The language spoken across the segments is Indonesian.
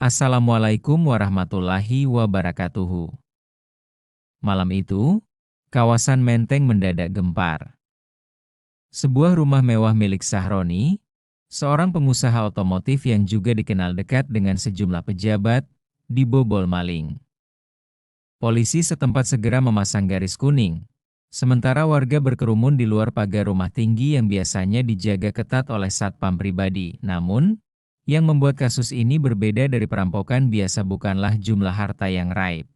Assalamualaikum warahmatullahi wabarakatuh. Malam itu, kawasan Menteng mendadak gempar. Sebuah rumah mewah milik Sahroni, seorang pengusaha otomotif yang juga dikenal dekat dengan sejumlah pejabat, dibobol maling. Polisi setempat segera memasang garis kuning, sementara warga berkerumun di luar pagar rumah tinggi yang biasanya dijaga ketat oleh satpam pribadi. Namun, yang membuat kasus ini berbeda dari perampokan biasa bukanlah jumlah harta yang raib.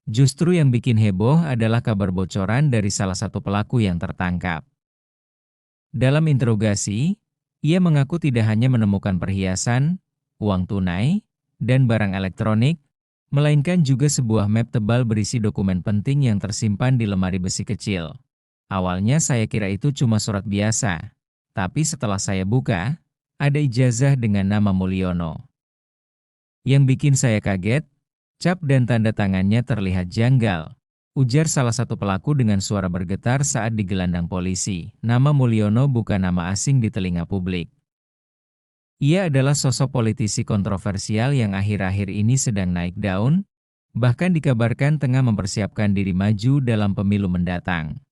Justru yang bikin heboh adalah kabar bocoran dari salah satu pelaku yang tertangkap. Dalam interogasi, ia mengaku tidak hanya menemukan perhiasan, uang tunai, dan barang elektronik, melainkan juga sebuah map tebal berisi dokumen penting yang tersimpan di lemari besi kecil. Awalnya saya kira itu cuma surat biasa, tapi setelah saya buka, ada ijazah dengan nama Mulyono. Yang bikin saya kaget, cap dan tanda tangannya terlihat janggal, ujar salah satu pelaku dengan suara bergetar saat digelandang polisi. Nama Mulyono bukan nama asing di telinga publik. Ia adalah sosok politisi kontroversial yang akhir-akhir ini sedang naik daun, bahkan dikabarkan tengah mempersiapkan diri maju dalam pemilu mendatang.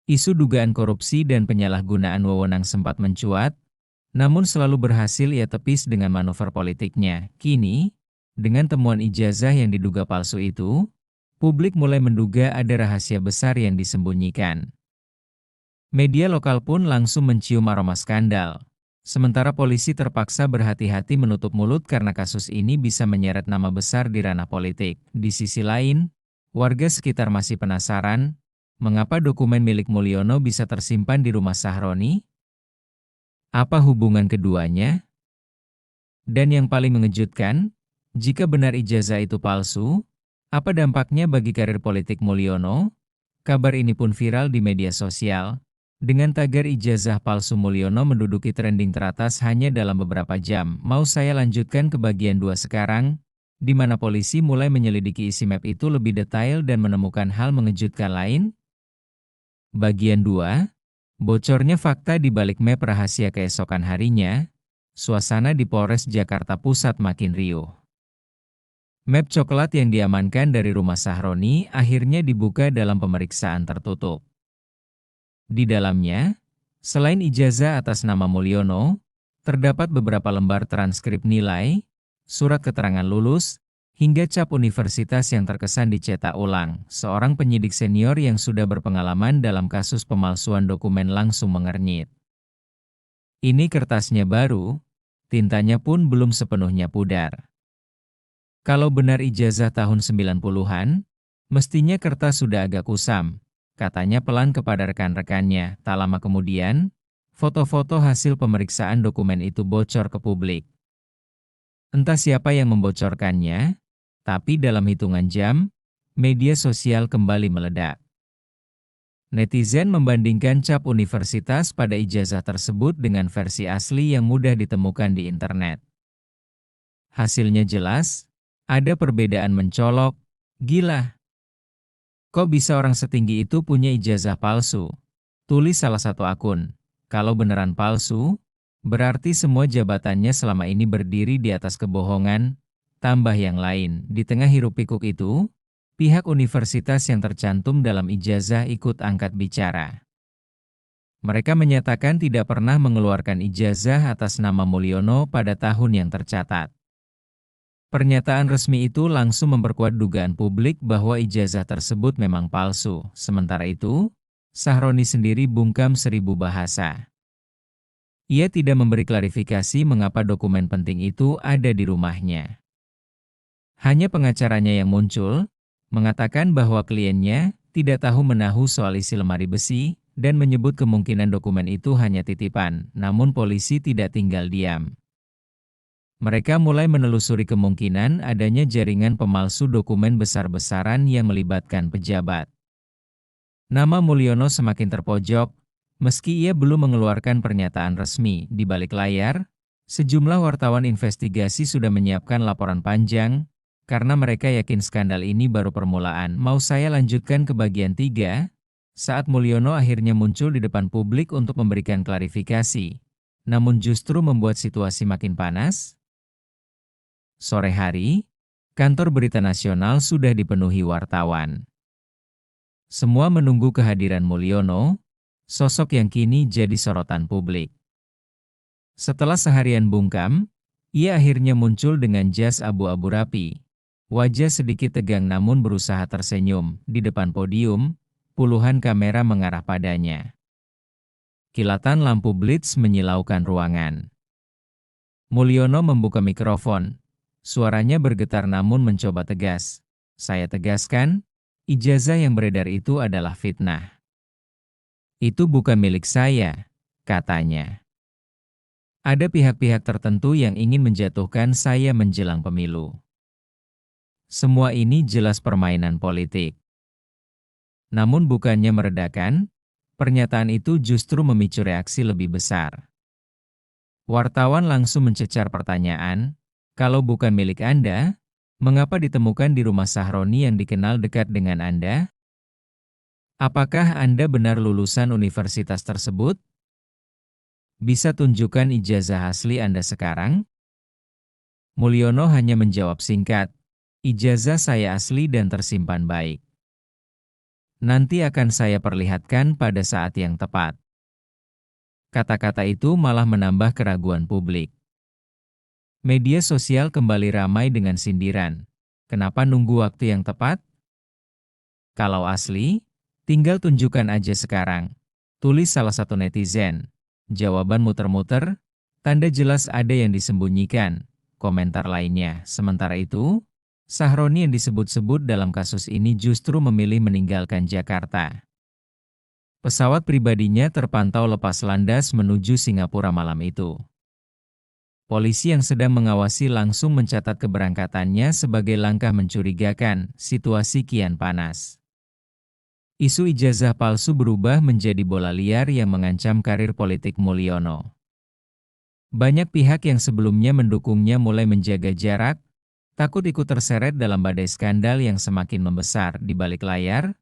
Isu dugaan korupsi dan penyalahgunaan wewenang sempat mencuat, namun selalu berhasil ia tepis dengan manuver politiknya. Kini, dengan temuan ijazah yang diduga palsu itu, publik mulai menduga ada rahasia besar yang disembunyikan. Media lokal pun langsung mencium aroma skandal. Sementara polisi terpaksa berhati-hati menutup mulut karena kasus ini bisa menyeret nama besar di ranah politik. Di sisi lain, warga sekitar masih penasaran, mengapa dokumen milik Mulyono bisa tersimpan di rumah Sahroni? Apa hubungan keduanya? Dan yang paling mengejutkan, jika benar ijazah itu palsu, apa dampaknya bagi karir politik Mulyono? Kabar ini pun viral di media sosial, dengan tagar ijazah palsu Mulyono menduduki trending teratas hanya dalam beberapa jam. Mau saya lanjutkan ke bagian 2 sekarang, di mana polisi mulai menyelidiki isi map itu lebih detail dan menemukan hal mengejutkan lain? Bagian 2. Bocornya fakta di balik map rahasia keesokan harinya, suasana di Polres Jakarta Pusat makin riuh. Map coklat yang diamankan dari rumah Sahroni akhirnya dibuka dalam pemeriksaan tertutup. Di dalamnya, selain ijazah atas nama Mulyono, terdapat beberapa lembar transkrip nilai, surat keterangan lulus, hingga cap universitas yang terkesan dicetak ulang. Seorang penyidik senior yang sudah berpengalaman dalam kasus pemalsuan dokumen langsung mengernyit. Ini kertasnya baru, tintanya pun belum sepenuhnya pudar. Kalau benar ijazah tahun 90-an, mestinya kertas sudah agak kusam, katanya pelan kepada rekan-rekannya. Tak lama kemudian, foto-foto hasil pemeriksaan dokumen itu bocor ke publik. Entah siapa yang membocorkannya, tapi dalam hitungan jam, media sosial kembali meledak. Netizen membandingkan cap universitas pada ijazah tersebut dengan versi asli yang mudah ditemukan di internet. Hasilnya jelas, ada perbedaan mencolok. Gila! Kok bisa orang setinggi itu punya ijazah palsu? Tulis salah satu akun. Kalau beneran palsu, berarti semua jabatannya selama ini berdiri di atas kebohongan. Tambah yang lain, di tengah hiruk-pikuk itu, pihak universitas yang tercantum dalam ijazah ikut angkat bicara. Mereka menyatakan tidak pernah mengeluarkan ijazah atas nama Mulyono pada tahun yang tercatat. Pernyataan resmi itu langsung memperkuat dugaan publik bahwa ijazah tersebut memang palsu. Sementara itu, Sahroni sendiri bungkam 1000 bahasa. Ia tidak memberi klarifikasi mengapa dokumen penting itu ada di rumahnya. Hanya pengacaranya yang muncul, mengatakan bahwa kliennya tidak tahu menahu soal isi lemari besi, dan menyebut kemungkinan dokumen itu hanya titipan. Namun polisi tidak tinggal diam. Mereka mulai menelusuri kemungkinan adanya jaringan pemalsu dokumen besar-besaran yang melibatkan pejabat. Nama Mulyono semakin terpojok, meski ia belum mengeluarkan pernyataan resmi. Di balik layar, sejumlah wartawan investigasi sudah menyiapkan laporan panjang, karena mereka yakin skandal ini baru permulaan. Mau saya lanjutkan ke bagian 3, saat Mulyono akhirnya muncul di depan publik untuk memberikan klarifikasi, namun justru membuat situasi makin panas. Sore hari, kantor berita nasional sudah dipenuhi wartawan. Semua menunggu kehadiran Mulyono, sosok yang kini jadi sorotan publik. Setelah seharian bungkam, ia akhirnya muncul dengan jas abu-abu rapi. Wajah sedikit tegang namun berusaha tersenyum. Di depan podium, puluhan kamera mengarah padanya. Kilatan lampu blitz menyilaukan ruangan. Mulyono membuka mikrofon. Suaranya bergetar namun mencoba tegas. Saya tegaskan, ijazah yang beredar itu adalah fitnah. Itu bukan milik saya, katanya. Ada pihak-pihak tertentu yang ingin menjatuhkan saya menjelang pemilu. Semua ini jelas permainan politik. Namun bukannya meredakan, pernyataan itu justru memicu reaksi lebih besar. Wartawan langsung mencecar pertanyaan, kalau bukan milik Anda, mengapa ditemukan di rumah Sahroni yang dikenal dekat dengan Anda? Apakah Anda benar lulusan universitas tersebut? Bisa tunjukkan ijazah asli Anda sekarang? Mulyono hanya menjawab singkat, ijazah saya asli dan tersimpan baik. Nanti akan saya perlihatkan pada saat yang tepat. Kata-kata itu malah menambah keraguan publik. Media sosial kembali ramai dengan sindiran. Kenapa nunggu waktu yang tepat? Kalau asli, tinggal tunjukkan aja sekarang. Tulis salah satu netizen. Jawaban muter-muter, tanda jelas ada yang disembunyikan. Komentar lainnya. Sementara itu, Sahroni yang disebut-sebut dalam kasus ini justru memilih meninggalkan Jakarta. Pesawat pribadinya terpantau lepas landas menuju Singapura malam itu. Polisi yang sedang mengawasi langsung mencatat keberangkatannya sebagai langkah mencurigakan. Situasi kian panas. Isu ijazah palsu berubah menjadi bola liar yang mengancam karir politik Mulyono. Banyak pihak yang sebelumnya mendukungnya mulai menjaga jarak, takut ikut terseret dalam badai skandal yang semakin membesar. Di balik layar,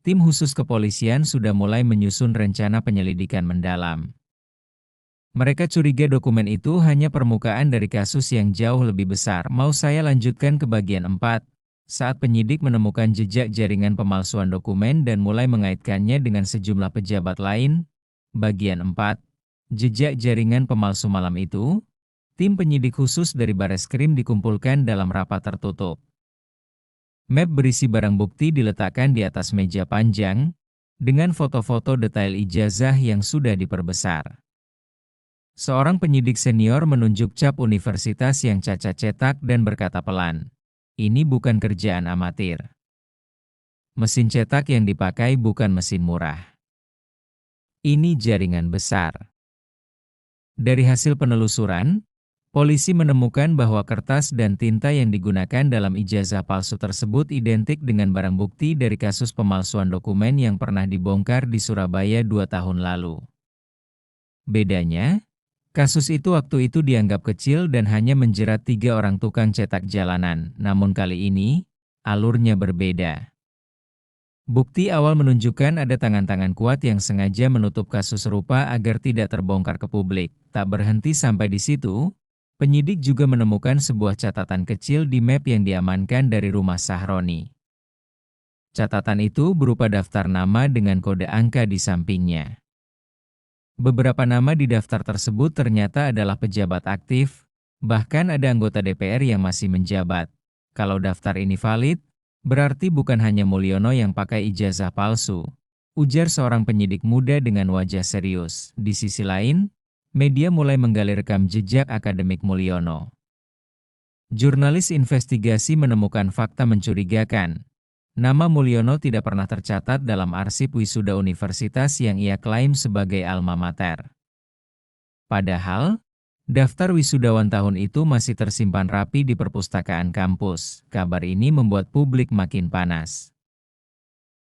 tim khusus kepolisian sudah mulai menyusun rencana penyelidikan mendalam. Mereka curiga dokumen itu hanya permukaan dari kasus yang jauh lebih besar. Mau saya lanjutkan ke bagian 4. Saat penyidik menemukan jejak jaringan pemalsuan dokumen dan mulai mengaitkannya dengan sejumlah pejabat lain. Bagian 4. Jejak jaringan pemalsu malam itu, tim penyidik khusus dari Bareskrim dikumpulkan dalam rapat tertutup. Map berisi barang bukti diletakkan di atas meja panjang, dengan foto-foto detail ijazah yang sudah diperbesar. Seorang penyidik senior menunjuk cap universitas yang cacat cetak dan berkata pelan, ini bukan kerjaan amatir. Mesin cetak yang dipakai bukan mesin murah. Ini jaringan besar. Dari hasil penelusuran, polisi menemukan bahwa kertas dan tinta yang digunakan dalam ijazah palsu tersebut identik dengan barang bukti dari kasus pemalsuan dokumen yang pernah dibongkar di Surabaya 2 tahun lalu. Bedanya, kasus itu waktu itu dianggap kecil dan hanya menjerat 3 orang tukang cetak jalanan, namun kali ini, alurnya berbeda. Bukti awal menunjukkan ada tangan-tangan kuat yang sengaja menutup kasus serupa agar tidak terbongkar ke publik. Tak berhenti sampai di situ, penyidik juga menemukan sebuah catatan kecil di map yang diamankan dari rumah Sahroni. Catatan itu berupa daftar nama dengan kode angka di sampingnya. Beberapa nama di daftar tersebut ternyata adalah pejabat aktif, bahkan ada anggota DPR yang masih menjabat. Kalau daftar ini valid, berarti bukan hanya Mulyono yang pakai ijazah palsu, ujar seorang penyidik muda dengan wajah serius. Di sisi lain, media mulai menggali rekam jejak akademik Mulyono. Jurnalis investigasi menemukan fakta mencurigakan. Nama Mulyono tidak pernah tercatat dalam arsip wisuda universitas yang ia klaim sebagai alma mater. Padahal, daftar wisudawan tahun itu masih tersimpan rapi di perpustakaan kampus. Kabar ini membuat publik makin panas.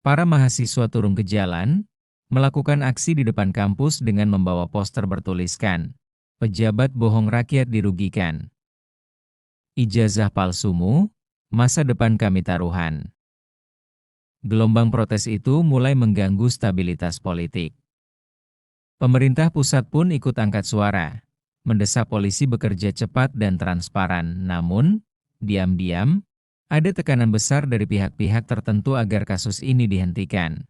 Para mahasiswa turun ke jalan, melakukan aksi di depan kampus dengan membawa poster bertuliskan, "Pejabat bohong rakyat dirugikan. Ijazah palsumu, masa depan kami taruhan." Gelombang protes itu mulai mengganggu stabilitas politik. Pemerintah pusat pun ikut angkat suara, mendesak polisi bekerja cepat dan transparan. Namun, Diam-diam, ada tekanan besar dari pihak-pihak tertentu agar kasus ini dihentikan.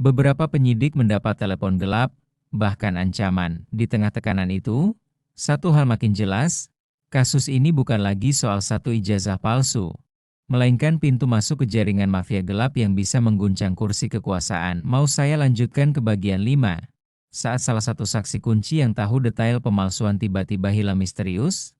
Beberapa penyidik mendapat telepon gelap, bahkan ancaman. Di tengah tekanan itu, satu hal makin jelas, kasus ini bukan lagi soal satu ijazah palsu, melainkan pintu masuk ke jaringan mafia gelap yang bisa mengguncang kursi kekuasaan. Mau saya lanjutkan ke bagian 5? Saat salah satu saksi kunci yang tahu detail pemalsuan tiba-tiba hilang misterius,